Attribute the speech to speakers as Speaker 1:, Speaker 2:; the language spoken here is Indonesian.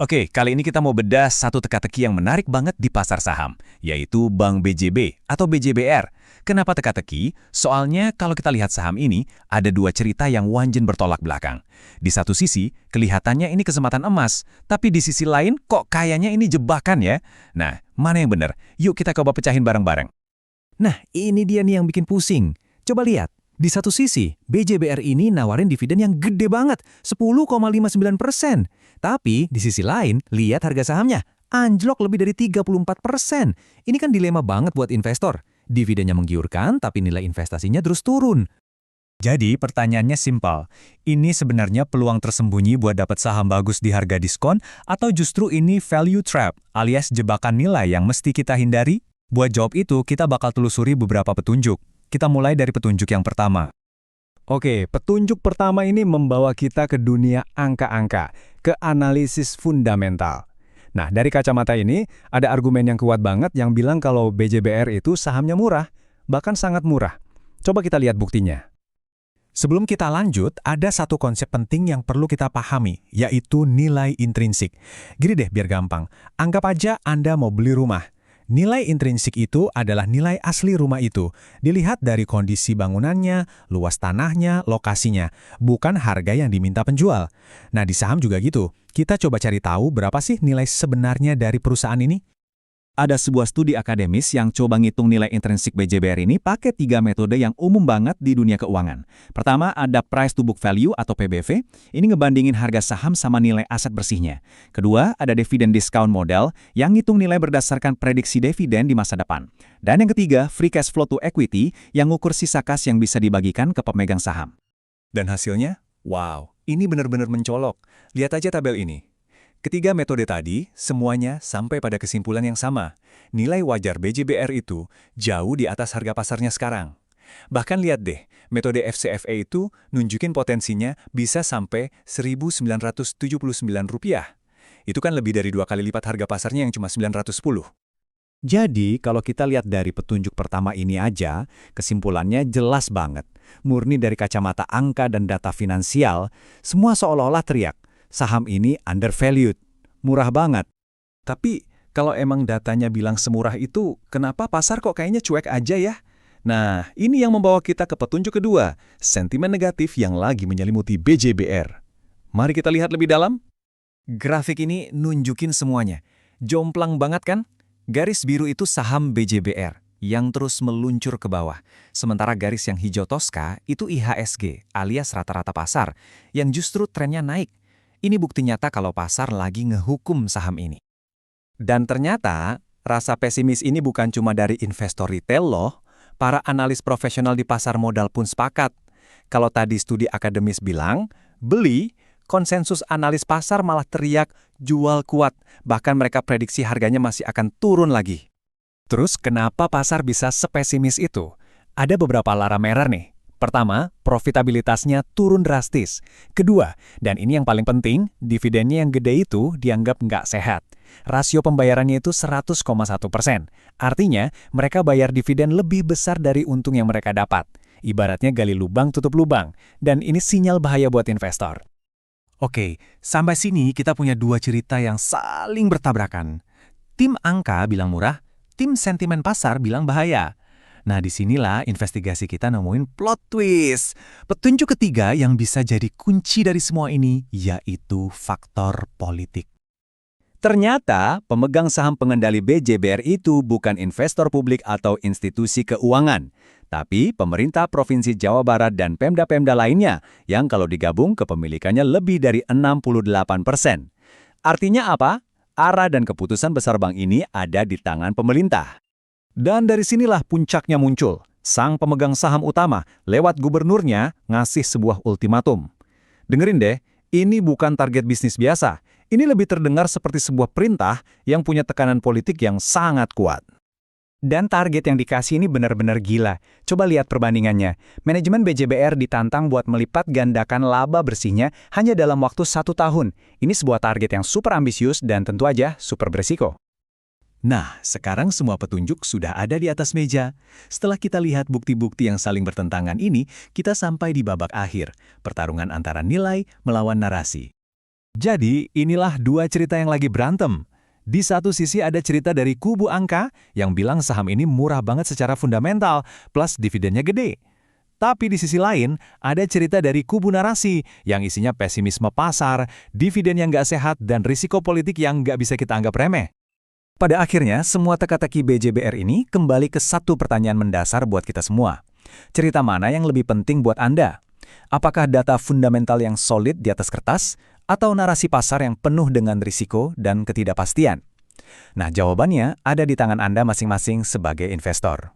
Speaker 1: Oke, kali ini kita mau bedah satu teka-teki yang menarik banget di pasar saham, yaitu Bank BJB atau BJBR. Kenapa teka-teki? Soalnya kalau kita lihat saham ini, ada dua cerita yang wanjen bertolak belakang. Di satu sisi, kelihatannya ini kesempatan emas, tapi di sisi lain kok kayaknya ini jebakan ya? Nah, mana yang benar? Yuk kita coba pecahin bareng-bareng. Nah, ini dia nih yang bikin pusing. Coba lihat. Di satu sisi, BJBR ini nawarin dividen yang gede banget, 10,59%. Tapi di sisi lain, lihat harga sahamnya, anjlok lebih dari 34%. Ini kan dilema banget buat investor. Dividennya menggiurkan, tapi nilai investasinya terus turun. Jadi pertanyaannya simpel, ini sebenarnya peluang tersembunyi buat dapat saham bagus di harga diskon, atau justru ini value trap, alias jebakan nilai yang mesti kita hindari? Buat jawab itu, kita bakal telusuri beberapa petunjuk. Kita mulai dari petunjuk yang pertama. Oke, petunjuk pertama ini membawa kita ke dunia angka-angka, ke analisis fundamental. Nah, dari kacamata ini, ada argumen yang kuat banget yang bilang kalau BJBR itu sahamnya murah, bahkan sangat murah. Coba kita lihat buktinya. Sebelum kita lanjut, ada satu konsep penting yang perlu kita pahami, yaitu nilai intrinsik. Gini deh, biar gampang. Anggap aja Anda mau beli rumah. Nilai intrinsik itu adalah nilai asli rumah itu. Dilihat dari kondisi bangunannya, luas tanahnya, lokasinya, bukan harga yang diminta penjual. Nah, di saham juga gitu. Kita coba cari tahu berapa sih nilai sebenarnya dari perusahaan ini? Ada sebuah studi akademis yang coba ngitung nilai intrinsik BJBR ini pakai 3 metode yang umum banget di dunia keuangan. Pertama, ada price to book value atau PBV. Ini ngebandingin harga saham sama nilai aset bersihnya. Kedua, ada dividend discount model yang ngitung nilai berdasarkan prediksi dividen di masa depan. Dan yang ketiga, free cash flow to equity yang ngukur sisa kas yang bisa dibagikan ke pemegang saham. Dan hasilnya? Wow, ini benar-benar mencolok. Lihat aja tabel ini. Ketiga metode tadi, semuanya sampai pada kesimpulan yang sama. Nilai wajar BJBR itu jauh di atas harga pasarnya sekarang. Bahkan lihat deh, metode FCFA itu nunjukin potensinya bisa sampai Rp1.979. Itu kan lebih dari 2 kali lipat harga pasarnya yang cuma 910. Jadi, kalau kita lihat dari petunjuk pertama ini aja, kesimpulannya jelas banget. Murni dari kacamata angka dan data finansial, semua seolah-olah teriak. Saham ini undervalued, murah banget. Tapi kalau emang datanya bilang semurah itu, kenapa pasar kok kayaknya cuek aja ya? Nah, ini yang membawa kita ke petunjuk kedua, sentimen negatif yang lagi menyelimuti BJBR. Mari kita lihat lebih dalam. Grafik ini nunjukin semuanya. Jomplang banget kan? Garis biru itu saham BJBR yang terus meluncur ke bawah. Sementara garis yang hijau toska itu IHSG alias rata-rata pasar yang justru trennya naik. Ini bukti nyata kalau pasar lagi ngehukum saham ini. Dan ternyata, rasa pesimis ini bukan cuma dari investor retail loh. Para analis profesional di pasar modal pun sepakat. Kalau tadi studi akademis bilang, beli, konsensus analis pasar malah teriak jual kuat. Bahkan mereka prediksi harganya masih akan turun lagi. Terus kenapa pasar bisa sepesimis itu? Ada beberapa lara merah nih. Pertama, profitabilitasnya turun drastis. Kedua, dan ini yang paling penting, dividennya yang gede itu dianggap nggak sehat. Rasio pembayarannya itu 100,1%. Artinya, mereka bayar dividen lebih besar dari untung yang mereka dapat. Ibaratnya gali lubang tutup lubang. Dan ini sinyal bahaya buat investor. Oke, sampai sini kita punya dua cerita yang saling bertabrakan. Tim angka bilang murah, tim sentimen pasar bilang bahaya. Nah, disinilah investigasi kita nemuin plot twist. Petunjuk ketiga yang bisa jadi kunci dari semua ini, yaitu faktor politik. Ternyata, pemegang saham pengendali BJBR itu bukan investor publik atau institusi keuangan, tapi pemerintah Provinsi Jawa Barat dan Pemda-Pemda lainnya, yang kalau digabung kepemilikannya lebih dari 68%. Artinya apa? Arah dan keputusan besar bank ini ada di tangan pemerintah. Dan dari sinilah puncaknya muncul. Sang pemegang saham utama lewat gubernurnya ngasih sebuah ultimatum. Dengerin deh, ini bukan target bisnis biasa. Ini lebih terdengar seperti sebuah perintah yang punya tekanan politik yang sangat kuat. Dan target yang dikasih ini benar-benar gila. Coba lihat perbandingannya. Manajemen BJBR ditantang buat melipat gandakan laba bersihnya hanya dalam waktu 1 tahun. Ini sebuah target yang super ambisius dan tentu aja super berisiko. Nah, sekarang semua petunjuk sudah ada di atas meja. Setelah kita lihat bukti-bukti yang saling bertentangan ini, kita sampai di babak akhir, pertarungan antara nilai melawan narasi. Jadi, inilah dua cerita yang lagi berantem. Di satu sisi ada cerita dari kubu angka yang bilang saham ini murah banget secara fundamental, plus dividennya gede. Tapi di sisi lain, ada cerita dari kubu narasi yang isinya pesimisme pasar, dividen yang nggak sehat, dan risiko politik yang nggak bisa kita anggap remeh. Pada akhirnya, semua teka-teki BJBR ini kembali ke satu pertanyaan mendasar buat kita semua. Cerita mana yang lebih penting buat Anda? Apakah data fundamental yang solid di atas kertas, atau narasi pasar yang penuh dengan risiko dan ketidakpastian? Nah, jawabannya ada di tangan Anda masing-masing sebagai investor.